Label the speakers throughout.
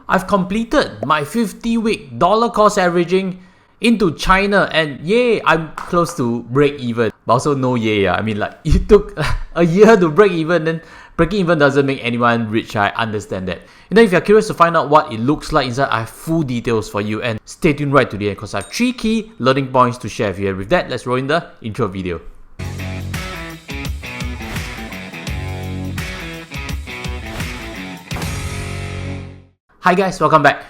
Speaker 1: I've completed my 50-week dollar cost averaging into China, and yay, I'm close to break even. But also no yay, I mean, like, it took a year to break even, then breaking even doesn't make anyone rich. I understand that. You know, if you're curious to find out what it looks like inside, I have full details for you, and stay tuned right to the end because I have 3 key learning points to share with you. And with that, let's roll in the intro video. Hi guys, welcome back.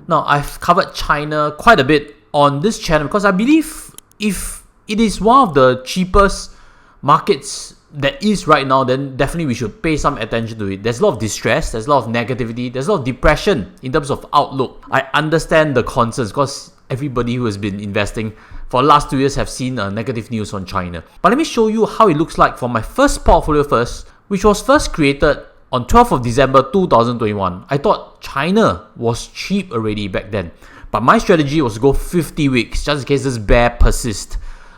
Speaker 1: Now, I've covered China quite a bit on this channel because I believe if it is one of the cheapest markets that is right now, then definitely we should pay some attention to it. There's a lot of distress, there's a lot of negativity, there's a lot of depression in terms of outlook. I understand the concerns because everybody who has been investing for the last 2 years have seen negative news on China. But let me show you how it looks like for my first portfolio first, which was first created on 12th of December 2021. I thought China was cheap already back then. But my strategy was to go 50 weeks just in case this bear persists.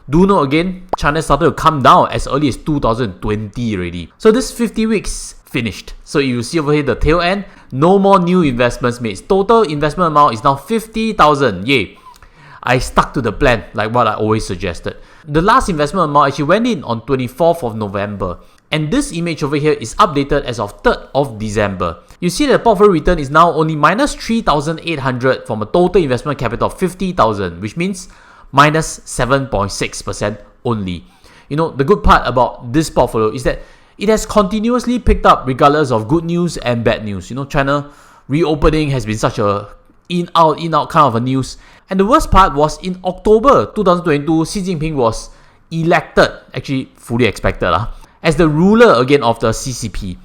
Speaker 1: Do note again, China started to come down as early as 2020 already. So this 50 weeks finished. So you see over here the tail end, no more new investments made. Total investment amount is now 50,000. Yay. I stuck to the plan like what I always suggested. The last investment amount actually went in on 24th of November. And this image over here is updated as of 3rd of December. You see that the portfolio return is now only minus 3,800 from a total investment capital of 50,000, which means minus 7.6% only. You know, the good part about this portfolio is that it has continuously picked up regardless of good news and bad news. You know, China reopening has been such a in-out kind of a news. And the worst part was in October 2022, Xi Jinping was elected, actually fully expected, as the ruler again of the CCP.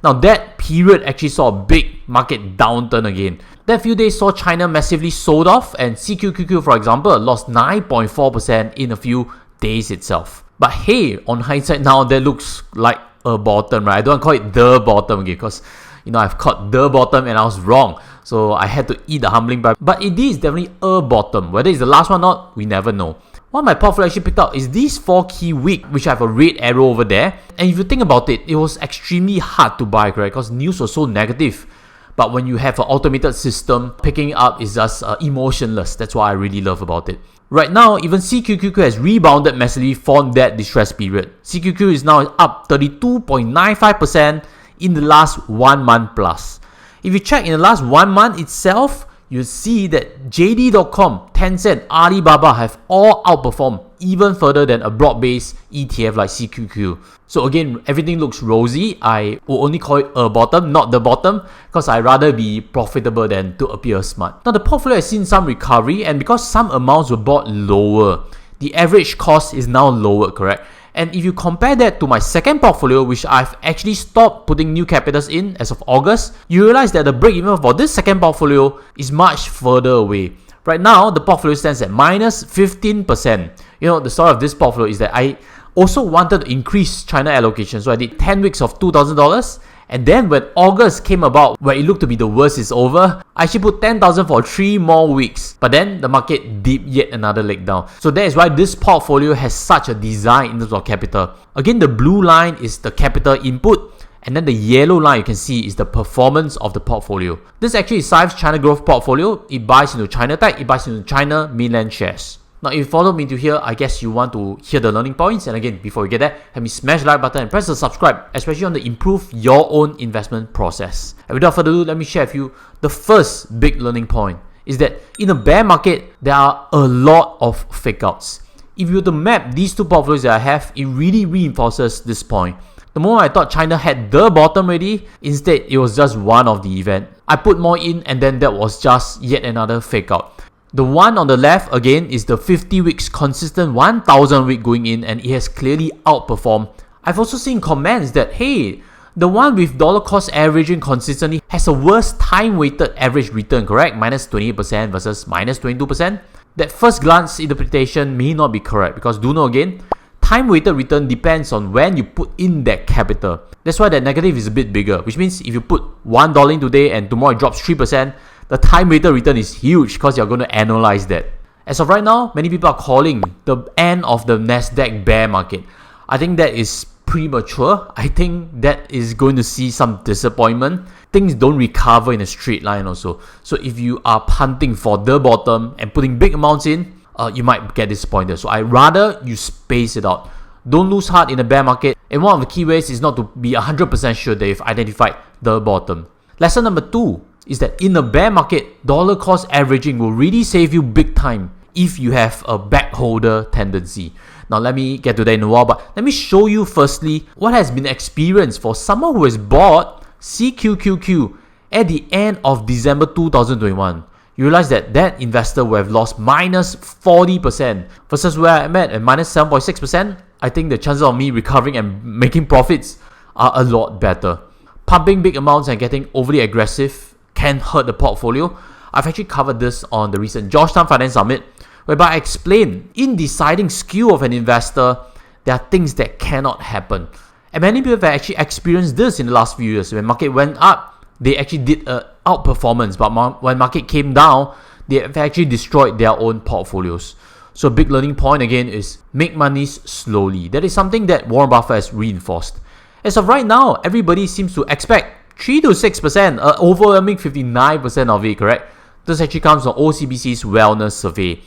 Speaker 1: Now that period actually saw a big market downturn again. That few days saw China massively sold off, and CQQQ, for example, lost 9.4% in a few days itself. But hey, on hindsight now, that looks like a bottom, right? I don't want to call it the bottom again because, you know, I've caught the bottom and I was wrong. So I had to eat the humbling bribe. But it is definitely a bottom. Whether it's the last one or not, we never know. What my portfolio actually picked up is these 4 key week, which I have a red arrow over there. And if you think about it, it was extremely hard to buy, correct? Because news was so negative. But when you have an automated system, picking up is just emotionless. That's what I really love about it. Right now, even CQQQ has rebounded massively from that distress period. CQQ is now up 32.95% in the last 1 month plus. If you check in the last 1 month itself, you see that JD.com, Tencent, Alibaba have all outperformed even further than a broad-based ETF like CQQ. So again, everything looks rosy. I will only call it a bottom, not the bottom, because I'd rather be profitable than to appear smart. Now the portfolio has seen some recovery, and because some amounts were bought lower, the average cost is now lower, correct? And if you compare that to my second portfolio, which I've actually stopped putting new capitals in as of August, you realize that the break-even for this second portfolio is much further away. Right now, the portfolio stands at minus 15%. You know, the story of this portfolio is that I also wanted to increase China allocation. So I did 10 weeks of $2,000. And then when August came about, where it looked to be the worst is over, I actually put 10,000 for 3 more weeks. But then the market dipped yet another leg down. So that is why this portfolio has such a design in terms of capital. Again, the blue line is the capital input. And then the yellow line you can see is the performance of the portfolio. This actually is Syve's China Growth portfolio. It buys into China Tech, it buys into China mainland shares. Now, if you followed me to here, I guess you want to hear the learning points. And again, before we get there, help me smash the like button and press the subscribe, especially on the improve your own investment process. And without further ado, let me share with you the first big learning point is that in a bear market, there are a lot of fake outs. If you were to map these two portfolios that I have, it really reinforces this point. The moment I thought China had the bottom already, instead it was just one of the event. I put more in and then that was just yet another fake out. The one on the left again is the 50 weeks consistent 1000 week going in, and it has clearly outperformed. I've also seen comments that hey, the one with dollar cost averaging consistently has a worse time weighted average return, correct? Minus 28% versus minus 22%. That first glance interpretation may not be correct because do know again, time weighted return depends on when you put in that capital. That's why that negative is a bit bigger, which means if you put $1 in today and tomorrow it drops 3%, the time weighted return is huge because you're going to analyze that. As of right now, many people are calling the end of the Nasdaq bear market. I think that is premature. I think that is going to see some disappointment. Things don't recover in a straight line also. So if you are punting for the bottom and putting big amounts in, you might get disappointed. So I rather you space it out. Don't lose heart in a bear market. And one of the key ways is not to be 100% sure that you've identified the bottom. Lesson number 2 is that in a bear market, dollar cost averaging will really save you big time if you have a bagholder tendency. Now let me get to that in a while, but let me show you firstly what has been experienced for someone who has bought CQQQ at the end of December 2021. You realize that that investor will have lost minus 40% versus where I'm at minus 7.6%. I think the chances of me recovering and making profits are a lot better. Pumping big amounts and getting overly aggressive can hurt the portfolio. I've actually covered this on the recent JOSH TAN Finance Summit, whereby I explain in deciding skew of an investor, there are things that cannot happen. And many people have actually experienced this in the last few years. When market went up, they actually did an outperformance, but when market came down, they have actually destroyed their own portfolios. So a big learning point again is make money slowly. That is something that Warren Buffett has reinforced. As of right now, everybody seems to expect 3 to 6%, overwhelming 59% of it, correct? This actually comes from OCBC's wellness survey.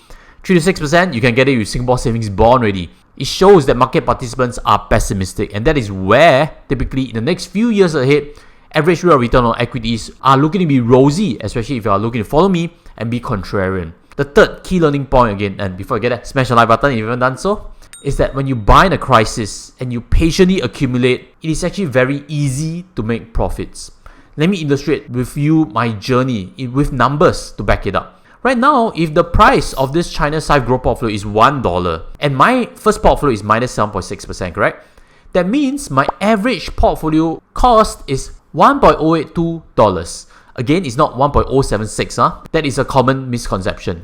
Speaker 1: 3 to 6%, you can get it with Singapore Savings Bond already. It shows that market participants are pessimistic, and that is where, typically in the next few years ahead, average rate of return on equities are looking to be rosy, especially if you are looking to follow me and be contrarian. The third key learning point again, and before I get that, smash the like button if you haven't done so, is that when you buy in a crisis and you patiently accumulate, it is actually very easy to make profits. Let me illustrate with you my journey with numbers to back it up. Right now, if the price of this China SIFE growth portfolio is $1 and my first portfolio is minus 7.6%, correct? That means my average portfolio cost is $1.082. Again, it's not 1.076. That is a common misconception.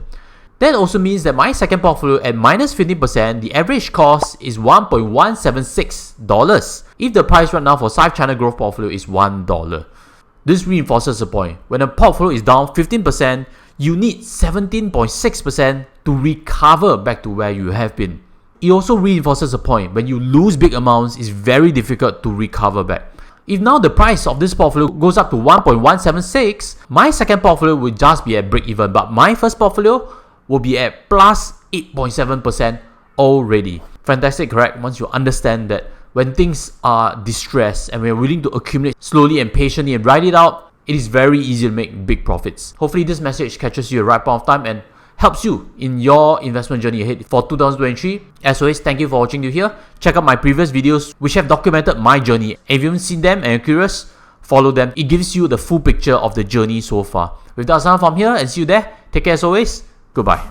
Speaker 1: That also means that my second portfolio at minus 15%, the average cost is $1.176 if the price right now for SIFE China growth portfolio is $1. This reinforces the point. When a portfolio is down 15%, you need 17.6% to recover back to where you have been. It also reinforces the point. When you lose big amounts, it's very difficult to recover back. If now the price of this portfolio goes up to 1.176, my second portfolio will just be at break even, but my first portfolio will be at plus 8.7% already. Fantastic, correct? Once you understand that when things are distressed and we're willing to accumulate slowly and patiently and ride it out, it is very easy to make big profits. Hopefully this message catches you at the right point of time and helps you in your investment journey ahead for 2023. As always, thank you for watching till here. Check out my previous videos which have documented my journey. If you haven't seen them and you're curious, follow them. It gives you the full picture of the journey so far. With that, I'm from here and see you there. Take care as always. Goodbye.